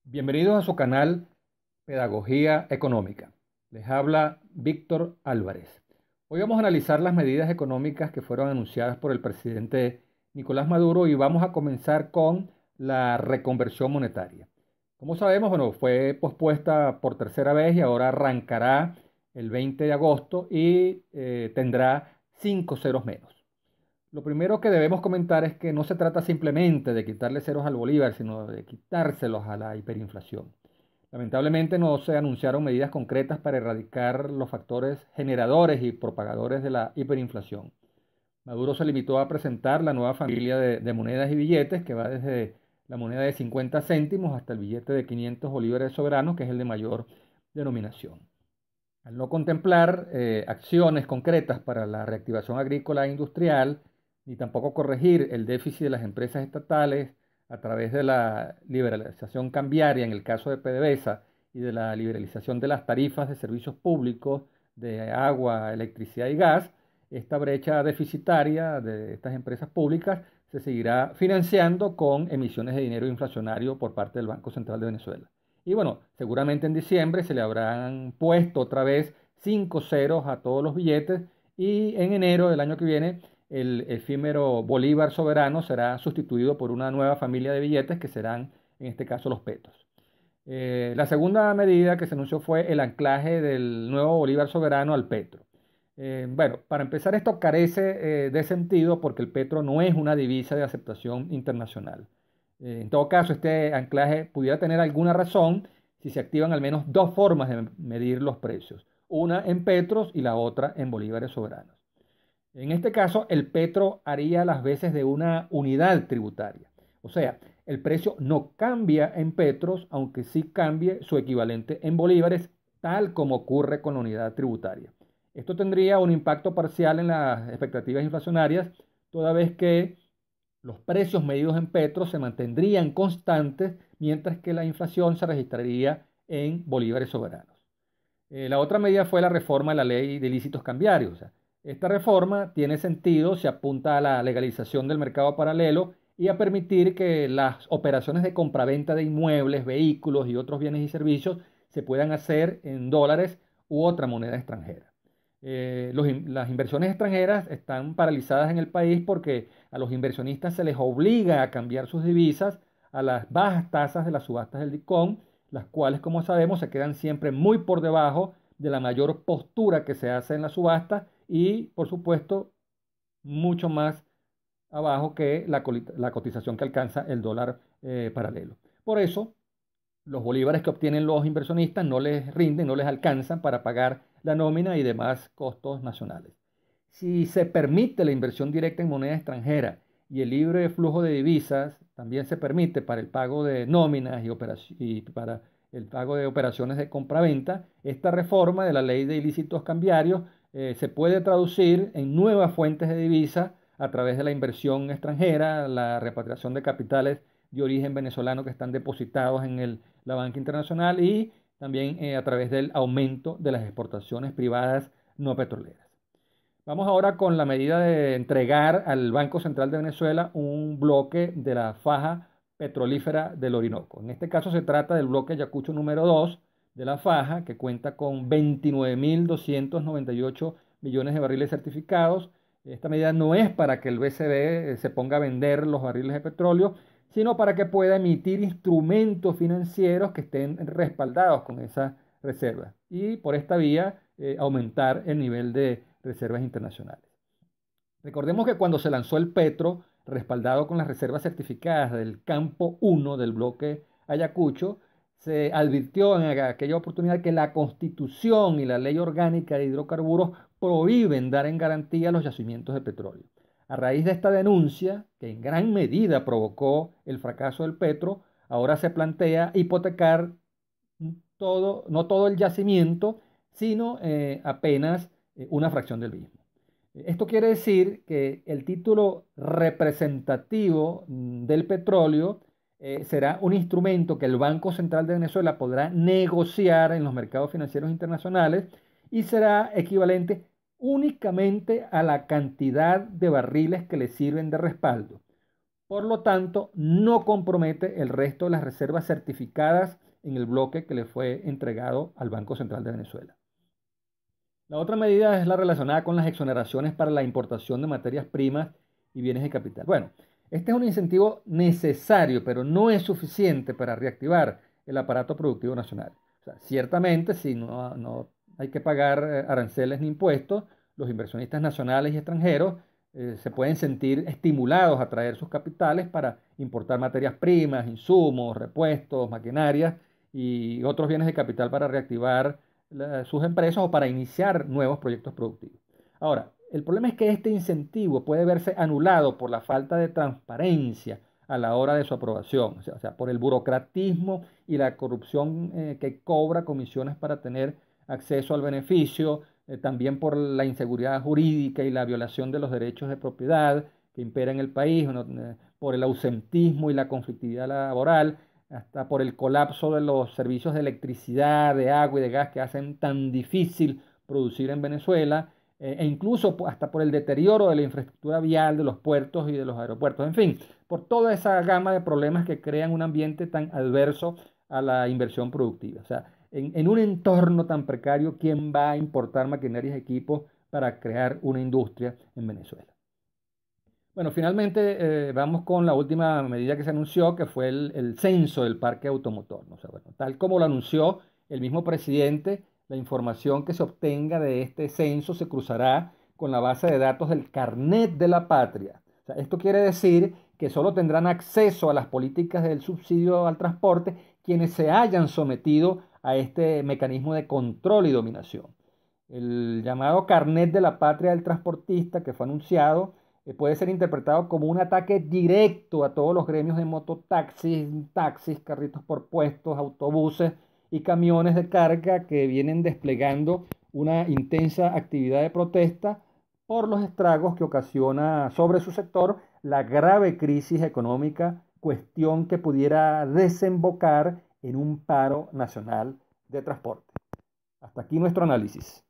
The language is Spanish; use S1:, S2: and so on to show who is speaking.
S1: Bienvenidos a su canal Pedagogía Económica. Les habla Víctor Álvarez. Hoy vamos a analizar las medidas económicas que fueron anunciadas por el presidente Nicolás Maduro y vamos a comenzar con la reconversión monetaria. Como sabemos, bueno, fue pospuesta por tercera vez y ahora arrancará el 20 de agosto y tendrá 5 ceros menos. Lo primero que debemos comentar es que no se trata simplemente de quitarle ceros al bolívar, sino de quitárselos a la hiperinflación. Lamentablemente no se anunciaron medidas concretas para erradicar los factores generadores y propagadores de la hiperinflación. Maduro se limitó a presentar la nueva familia de monedas y billetes, que va desde la moneda de 50 céntimos hasta el billete de 500 bolívares soberanos, que es el de mayor denominación. Al no contemplar acciones concretas para la reactivación agrícola e industrial, ni tampoco corregir el déficit de las empresas estatales a través de la liberalización cambiaria en el caso de PDVSA y de la liberalización de las tarifas de servicios públicos de agua, electricidad y gas, esta brecha deficitaria de estas empresas públicas se seguirá financiando con emisiones de dinero inflacionario por parte del Banco Central de Venezuela. Y bueno, seguramente en diciembre se le habrán puesto otra vez 5 ceros a todos los billetes y en enero del año que viene el efímero bolívar soberano será sustituido por una nueva familia de billetes que serán en este caso los petros. La segunda medida que se anunció fue el anclaje del nuevo bolívar soberano al petro. Bueno, para empezar esto carece de sentido porque el petro no es una divisa de aceptación internacional. En todo caso, este anclaje pudiera tener alguna razón si se activan al menos dos formas de medir los precios, una en petros y la otra en bolívares soberanos. En este caso, el petro haría las veces de una unidad tributaria. O sea, el precio no cambia en petros, aunque sí cambie su equivalente en bolívares, tal como ocurre con la unidad tributaria. Esto tendría un impacto parcial en las expectativas inflacionarias, toda vez que los precios medidos en petros se mantendrían constantes, mientras que la inflación se registraría en bolívares soberanos. La otra medida fue la reforma de la ley de ilícitos cambiarios. O sea, esta reforma tiene sentido, se apunta a la legalización del mercado paralelo y a permitir que las operaciones de compraventa de inmuebles, vehículos y otros bienes y servicios se puedan hacer en dólares u otra moneda extranjera. Las inversiones extranjeras están paralizadas en el país porque a los inversionistas se les obliga a cambiar sus divisas a las bajas tasas de las subastas del DICOM, las cuales, como sabemos, se quedan siempre muy por debajo de la mayor postura que se hace en la subasta y, por supuesto, mucho más abajo que la cotización que alcanza el dólar paralelo. Por eso, los bolívares que obtienen los inversionistas no les rinden, no les alcanzan para pagar la nómina y demás costos nacionales. Si se permite la inversión directa en moneda extranjera y el libre flujo de divisas también se permite para el pago de nóminas y para el pago de operaciones de compraventa, esta reforma de la ley de ilícitos cambiarios se puede traducir en nuevas fuentes de divisas a través de la inversión extranjera, la repatriación de capitales de origen venezolano que están depositados en la banca internacional y también a través del aumento de las exportaciones privadas no petroleras. Vamos ahora con la medida de entregar al Banco Central de Venezuela un bloque de la faja petrolífera del Orinoco. En este caso se trata del bloque Ayacucho número 2 de la faja, que cuenta con 29.298 millones de barriles certificados. Esta medida no es para que el BCB se ponga a vender los barriles de petróleo, sino para que pueda emitir instrumentos financieros que estén respaldados con esa reserva y por esta vía aumentar el nivel de reservas internacionales. Recordemos que cuando se lanzó el petro, respaldado con las reservas certificadas del campo 1 del bloque Ayacucho, se advirtió en aquella oportunidad que la Constitución y la Ley Orgánica de Hidrocarburos prohíben dar en garantía los yacimientos de petróleo. A raíz de esta denuncia, que en gran medida provocó el fracaso del petro, ahora se plantea hipotecar no todo el yacimiento, sino apenas una fracción del mismo. Esto quiere decir que el título representativo del petróleo será un instrumento que el Banco Central de Venezuela podrá negociar en los mercados financieros internacionales y será equivalente únicamente a la cantidad de barriles que le sirven de respaldo. Por lo tanto, no compromete el resto de las reservas certificadas en el bloque que le fue entregado al Banco Central de Venezuela. La otra medida es la relacionada con las exoneraciones para la importación de materias primas y bienes de capital. Bueno, este es un incentivo necesario, pero no es suficiente para reactivar el aparato productivo nacional. O sea, ciertamente, si no hay que pagar aranceles ni impuestos, los inversionistas nacionales y extranjeros se pueden sentir estimulados a traer sus capitales para importar materias primas, insumos, repuestos, maquinarias y otros bienes de capital para reactivar sus empresas o para iniciar nuevos proyectos productivos. Ahora, el problema es que este incentivo puede verse anulado por la falta de transparencia a la hora de su aprobación, o sea por el burocratismo y la corrupción que cobra comisiones para tener acceso al beneficio, también por la inseguridad jurídica y la violación de los derechos de propiedad que impera en el país, por el ausentismo y la conflictividad laboral, hasta por el colapso de los servicios de electricidad, de agua y de gas que hacen tan difícil producir en Venezuela, e incluso hasta por el deterioro de la infraestructura vial de los puertos y de los aeropuertos, en fin, por toda esa gama de problemas que crean un ambiente tan adverso a la inversión productiva. O sea, en un entorno tan precario, ¿quién va a importar maquinarias y equipos para crear una industria en Venezuela? Bueno, finalmente vamos con la última medida que se anunció, que fue el censo del parque automotor, ¿no? O sea, bueno, tal como lo anunció el mismo presidente, la información que se obtenga de este censo se cruzará con la base de datos del Carnet de la Patria. O sea, esto quiere decir que solo tendrán acceso a las políticas del subsidio al transporte quienes se hayan sometido a este mecanismo de control y dominación. El llamado Carnet de la Patria del transportista que fue anunciado puede ser interpretado como un ataque directo a todos los gremios de mototaxis, taxis, carritos por puestos, autobuses y camiones de carga que vienen desplegando una intensa actividad de protesta por los estragos que ocasiona sobre su sector la grave crisis económica, cuestión que pudiera desembocar en un paro nacional de transporte. Hasta aquí nuestro análisis.